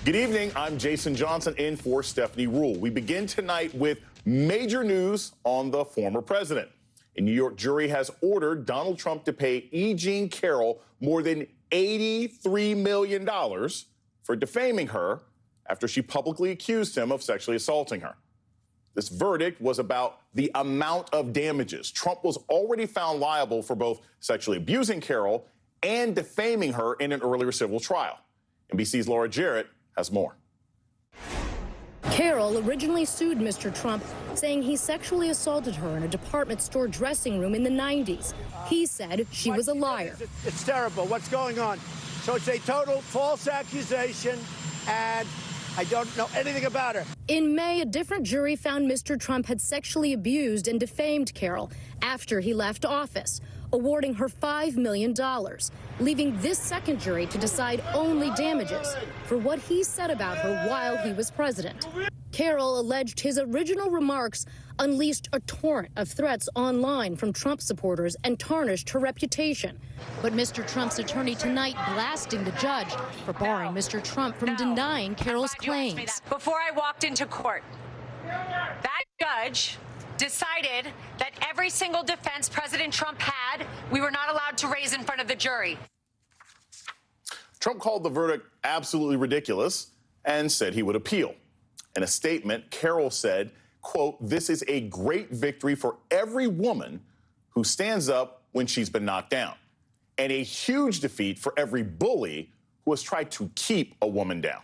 Good evening. I'm Jason Johnson in for Stephanie Rule. We begin tonight with major news on the former president. A New York jury has ordered Donald Trump to pay E. Jean Carroll more than $83 million for defaming her after she publicly accused him of sexually assaulting her. This verdict was about the amount of damages. Trump was already found liable for both sexually abusing Carroll and defaming her in an earlier civil trial. NBC's Laura Jarrett has more. Carroll originally sued Mr. Trump, saying he sexually assaulted her in a department store dressing room in the 90s. He said she was a liar. It's terrible. What's going on? So it's a total false accusation, and I don't know anything about her. In May, a different jury found Mr. Trump had sexually abused and defamed Carroll after he left office, awarding her $5 million, leaving this second jury to decide only damages for what he said about her while he was president. Carroll alleged his original remarks unleashed a torrent of threats online from Trump supporters and tarnished her reputation. But Mr. Trump's attorney tonight blasting the judge for barring Mr. Trump from denying Carroll's claims. Before I walked into court, that judge decided that every single defense President Trump had, we were not allowed to raise in front of the jury. Trump called the verdict absolutely ridiculous and said he would appeal. In a statement, Carroll said, quote, "This is a great victory for every woman who stands up when she's been knocked down, and a huge defeat for every bully who has tried to keep a woman down."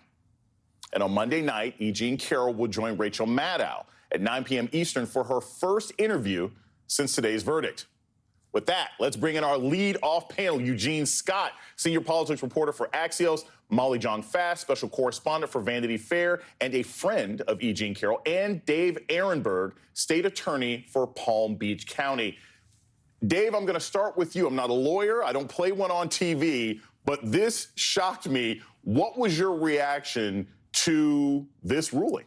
And on Monday night, E. Jean Carroll will join Rachel Maddow at 9 p.m. Eastern for her first interview since today's verdict. With that, let's bring in our lead-off panel, Eugene Scott, senior politics reporter for Axios, Molly Jong-Fast, special correspondent for Vanity Fair, and a friend of E. Jean Carroll, and Dave Ehrenberg, state attorney for Palm Beach County. Dave, I'm going to start with you. I'm not a lawyer. I don't play one on TV, but this shocked me. What was your reaction to this ruling?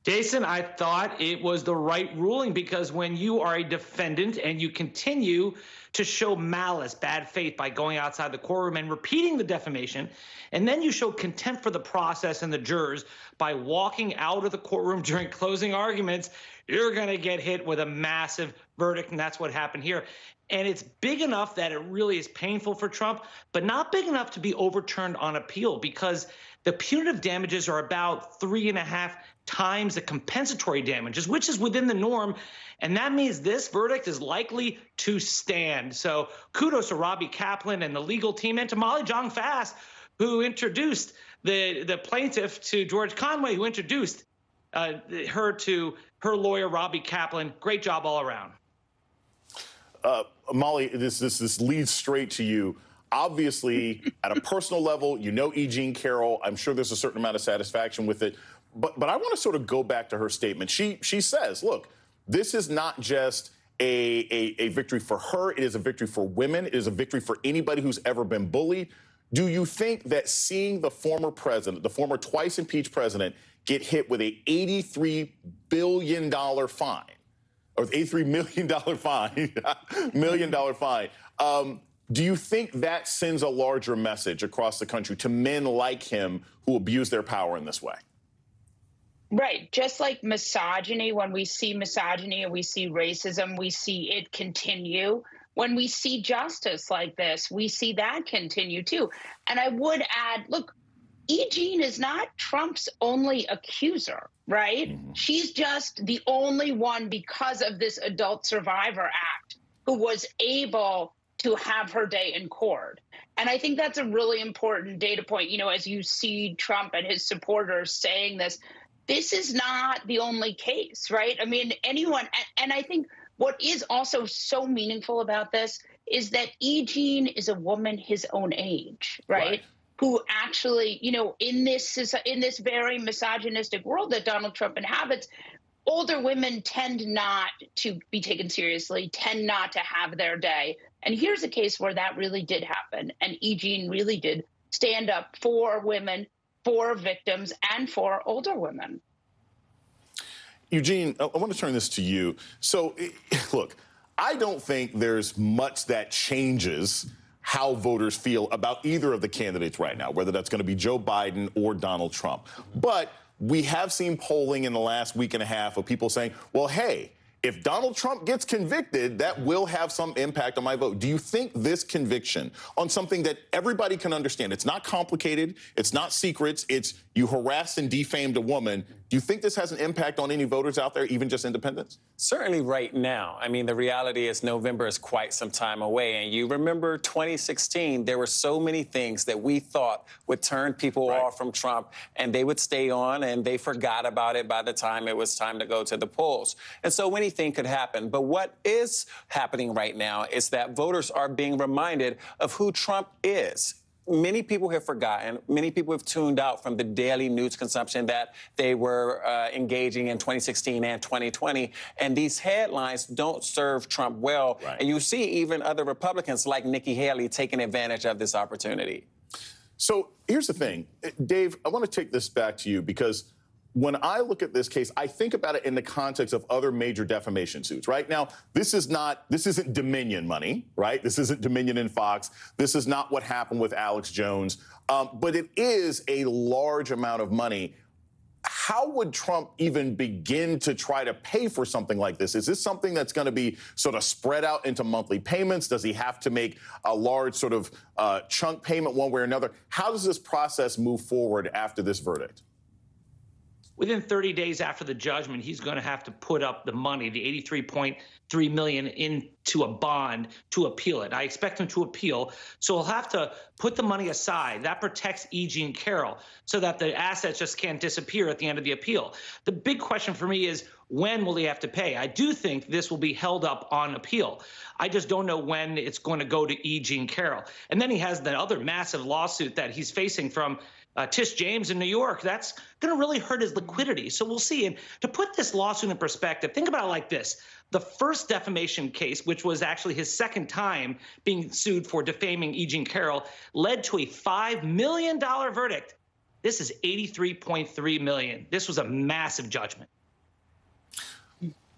Jason, I thought it was the right ruling because when you are a defendant and you continue to show malice, bad faith by going outside the courtroom and repeating the defamation, and then you show contempt for the process and the jurors by walking out of the courtroom during closing arguments, you're going to get hit with a massive verdict, and that's what happened here. And it's big enough that it really is painful for Trump, but not big enough to be overturned on appeal because the punitive damages are about 3.5 times the compensatory damages, which is within the norm. And that means this verdict is likely to stand. So kudos to Robbie Kaplan and the legal team and to Molly Jong-Fast, who introduced the plaintiff to George Conway, who introduced her to her lawyer, Robbie Kaplan. Great job all around. Molly, this leads straight to you. Obviously, at a personal level, you know E. Jean Carroll. I'm sure there's a certain amount of satisfaction with it. But I want to sort of go back to her statement. She says, look, this is not just a victory for her. It is a victory for women. It is a victory for anybody who's ever been bullied. Do you think that seeing the former president, the former twice impeached president, get hit with a $83 billion fine, or $83 million fine, do you think that sends a larger message across the country to men like him who abuse their power in this way? Right. Just like misogyny, when we see misogyny and we see racism, we see it continue. When we see justice like this, we see that continue too. And I would add, look, E. Jean is not Trump's only accuser, right? Mm-hmm. She's just the only one because of this Adult Survivor Act who was able to have her day in court. And I think that's a really important data point. You know, as you see Trump and his supporters saying this is not the only case, right? I mean, anyone, and I think what is also so meaningful about this is that E. Jean is a woman his own age, right? Who actually, you know, in this very misogynistic world that Donald Trump inhabits, older women tend not to be taken seriously, tend not to have their day. And here's a case where that really did happen. And E. Jean really did stand up for women, for victims, and for older women. Eugene, I want to turn this to you. So, look, I don't think there's much that changes how voters feel about either of the candidates right now, whether that's going to be Joe Biden or Donald Trump. But we have seen polling in the last week and a half of people saying, well, hey, if Donald Trump gets convicted, that will have some impact on my vote. Do you think this conviction on something that everybody can understand, it's not complicated, it's not secrets, it's you harassed and defamed a woman, do you think this has an impact on any voters out there, even just independents? Certainly right now. I mean, the reality is November is quite some time away. And you remember 2016, there were so many things that we thought would turn people off from Trump, and they would stay on, and they forgot about it by the time it was time to go to the polls. And so anything could happen. But what is happening right now is that voters are being reminded of who Trump is. Many people have forgotten. Many people have tuned out from the daily news consumption that they were engaging in 2016 and 2020. And these headlines don't serve Trump well. Right. And you see even other Republicans like Nikki Haley taking advantage of this opportunity. So here's the thing. Dave, I want to take this back to you because when I look at this case, I think about it in the context of other major defamation suits. Right now, this isn't Dominion money, right? This isn't Dominion and Fox. This is not what happened with Alex Jones. But it is a large amount of money. How would Trump even begin to try to pay for something like this? Is this something that's going to be sort of spread out into monthly payments? Does he have to make a large sort of chunk payment one way or another? How does this process move forward after this verdict? Within 30 days after the judgment, he's going to have to put up the money, the $83.3 million, into a bond to appeal it. I expect him to appeal, so he'll have to put the money aside. That protects E. Jean Carroll so that the assets just can't disappear at the end of the appeal. The big question for me is, when will he have to pay? I do think this will be held up on appeal. I just don't know when it's going to go to E. Jean Carroll. And then he has the other massive lawsuit that he's facing from Tish James in New York. That's going to really hurt his liquidity. So we'll see. And to put this lawsuit in perspective, think about it like this. The first defamation case, which was actually his second time being sued for defaming E. Jean Carroll, led to a $5 million verdict. This is $83.3 million. This was a massive judgment.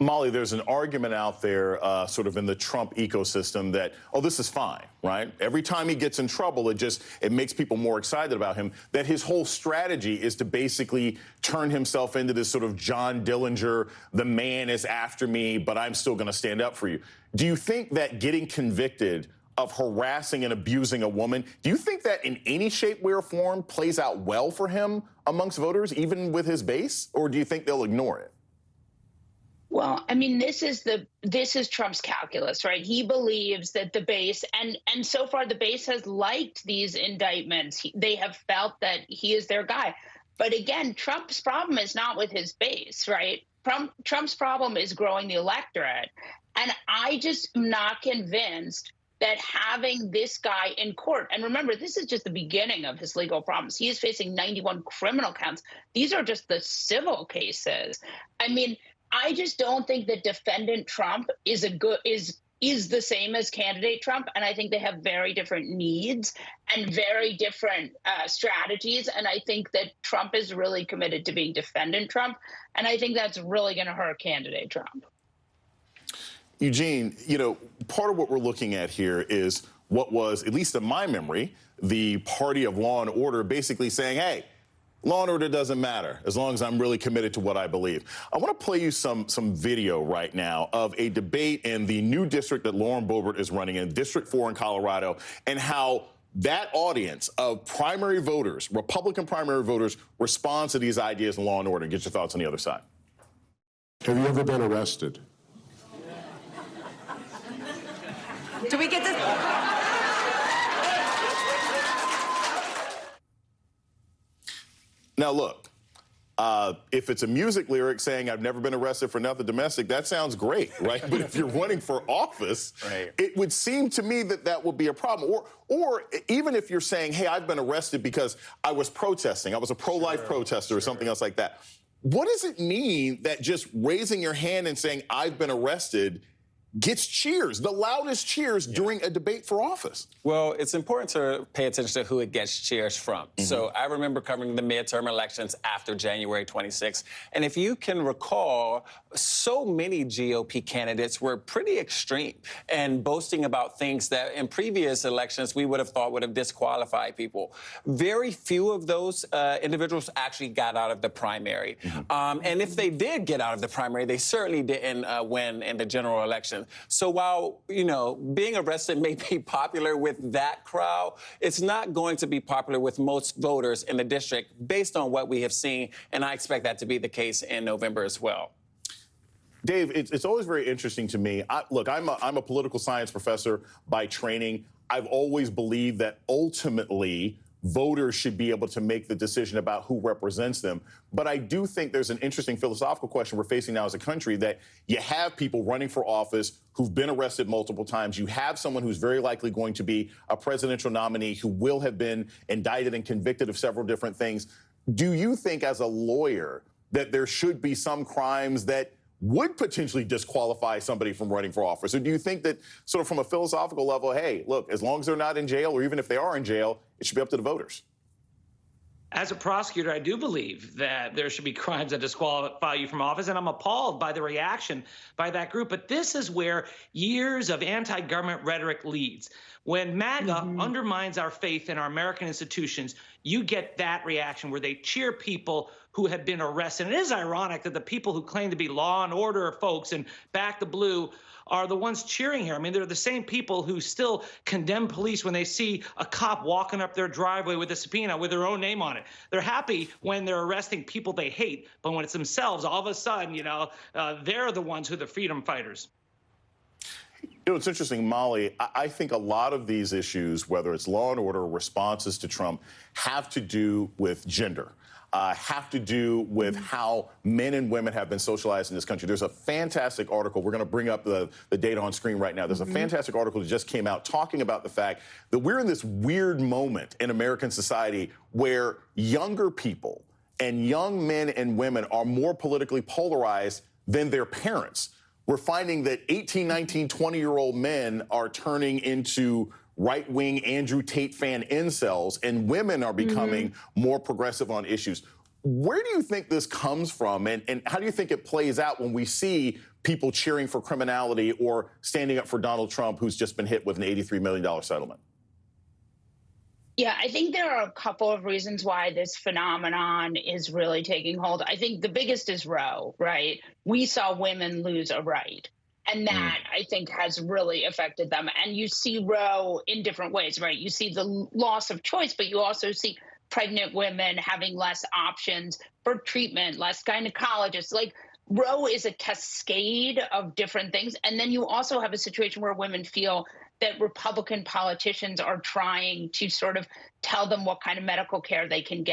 Molly, there's an argument out there sort of in the Trump ecosystem that, oh, this is fine, right? Every time he gets in trouble, it makes people more excited about him, that his whole strategy is to basically turn himself into this sort of John Dillinger, the man is after me, but I'm still going to stand up for you. Do you think that getting convicted of harassing and abusing a woman, do you think that in any shape, way, or form plays out well for him amongst voters, even with his base, or do you think they'll ignore it? Well, I mean, this is Trump's calculus, right? He believes that the base, and so far the base has liked these indictments. They have felt that he is their guy. But again, Trump's problem is not with his base, right? Trump's problem is growing the electorate. And I just am not convinced that having this guy in court, and remember, this is just the beginning of his legal problems. He is facing 91 criminal counts. These are just the civil cases. I mean, I just don't think that defendant Trump is the same as candidate Trump, and I think they have very different needs and very different strategies. And I think that Trump is really committed to being defendant Trump, and I think that's really going to hurt candidate Trump. Eugene, you know, part of what we're looking at here is what was, at least in my memory, the party of law and order basically saying, hey, law and order doesn't matter as long as I'm really committed to what I believe. I want to play you some video right now of a debate in the new district that Lauren Boebert is running in, District 4 in Colorado, and how that audience of primary voters, Republican primary voters, responds to these ideas in law and order. And get your thoughts on the other side. Have you ever been arrested? Do we get this? Now, look, if it's a music lyric saying I've never been arrested for nothing domestic, that sounds great, right? But if you're running for office, right, it would seem to me that that would be a problem. Or even if you're saying, hey, I've been arrested because I was protesting, I was a pro-life protester or something else like that. What does it mean that just raising your hand and saying I've been arrested gets cheers, the loudest cheers during a debate for office. Well, it's important to pay attention to who it gets cheers from. So I remember covering the midterm elections after January 26th. And if you can recall, so many GOP candidates were pretty extreme and boasting about things that in previous elections we would have thought would have disqualified people. Very few of those individuals actually got out of the primary. And if they did get out of the primary, they certainly didn't win in the general election. So while, being arrested may be popular with that crowd, it's not going to be popular with most voters in the district based on what we have seen. And I expect that to be the case in November as well. Dave, it's always very interesting to me. Look, I'm a political science professor by training. I've always believed that ultimately voters should be able to make the decision about who represents them. But I do think there's an interesting philosophical question we're facing now as a country, that you have people running for office who've been arrested multiple times. You have someone who's very likely going to be a presidential nominee who will have been indicted and convicted of several different things. Do you think as a lawyer that there should be some crimes that would potentially disqualify somebody from running for office? Or do you think that sort of from a philosophical level, hey, look, as long as they're not in jail, or even if they are in jail, it should be up to the voters? As a prosecutor, I do believe that there should be crimes that disqualify you from office, and I'm appalled by the reaction by that group. But this is where years of anti-government rhetoric leads. When MAGA undermines our faith in our American institutions, you get that reaction where they cheer people who have been arrested. And it is ironic that the people who claim to be law and order folks and back the blue are the ones cheering here. I mean, they're the same people who still condemn police when they see a cop walking up their driveway with a subpoena with their own name on it. They're happy when they're arresting people they hate, but when it's themselves, all of a sudden, they're the ones who are the freedom fighters. It's interesting, Molly. I think a lot of these issues, whether it's law and order or responses to Trump, have to do with gender. Have to do with how men and women have been socialized in this country. There's a fantastic article. We're going to bring up the data on screen right now. There's a fantastic article that just came out talking about the fact that we're in this weird moment in American society where younger people and young men and women are more politically polarized than their parents. We're finding that 18, 19, 20-year-old men are turning into right-wing Andrew Tate fan incels, and women are becoming more progressive on issues. Where do you think this comes from, and how do you think it plays out when we see people cheering for criminality or standing up for Donald Trump, who's just been hit with an $83 million settlement? Yeah, I think there are a couple of reasons why this phenomenon is really taking hold. I think the biggest is Roe, right? We saw women lose a right. And that, I think, has really affected them. And you see Roe in different ways, right? You see the loss of choice, but you also see pregnant women having less options for treatment, less gynecologists. Like, Roe is a cascade of different things. And then you also have a situation where women feel that Republican politicians are trying to sort of tell them what kind of medical care they can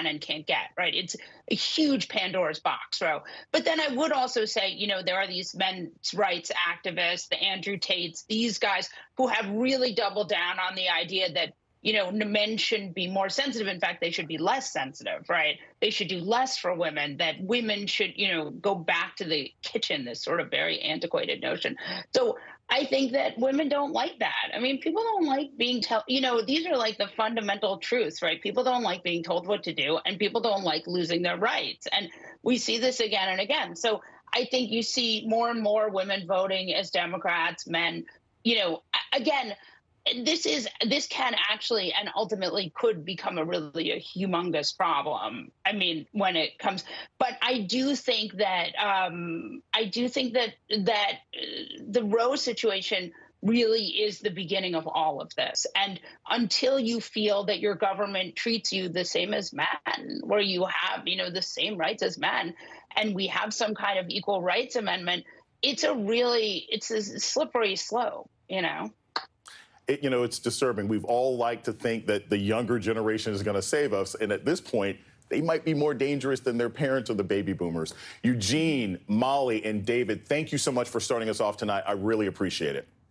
and can't get, right? It's a huge Pandora's box, Roe. But then I would also say, there are these men's rights activists, the Andrew Tates, these guys who have really doubled down on the idea that, men shouldn't be more sensitive. In fact, they should be less sensitive, right? They should do less for women, that women should, go back to the kitchen, this sort of very antiquated notion. So I think that women don't like that. I mean, people don't like being told, these are like the fundamental truths, right? People don't like being told what to do, and people don't like losing their rights. And we see this again and again. So I think you see more and more women voting as Democrats, men, again, this can actually and ultimately could become a humongous problem. I mean, when it comes, but I do think that the Roe situation really is the beginning of all of this. And until you feel that your government treats you the same as men, where you have, the same rights as men, and we have some kind of equal rights amendment, it's a slippery slope, It's disturbing. We've all liked to think that the younger generation is going to save us. And at this point, they might be more dangerous than their parents or the baby boomers. Eugene, Molly, and David, thank you so much for starting us off tonight. I really appreciate it.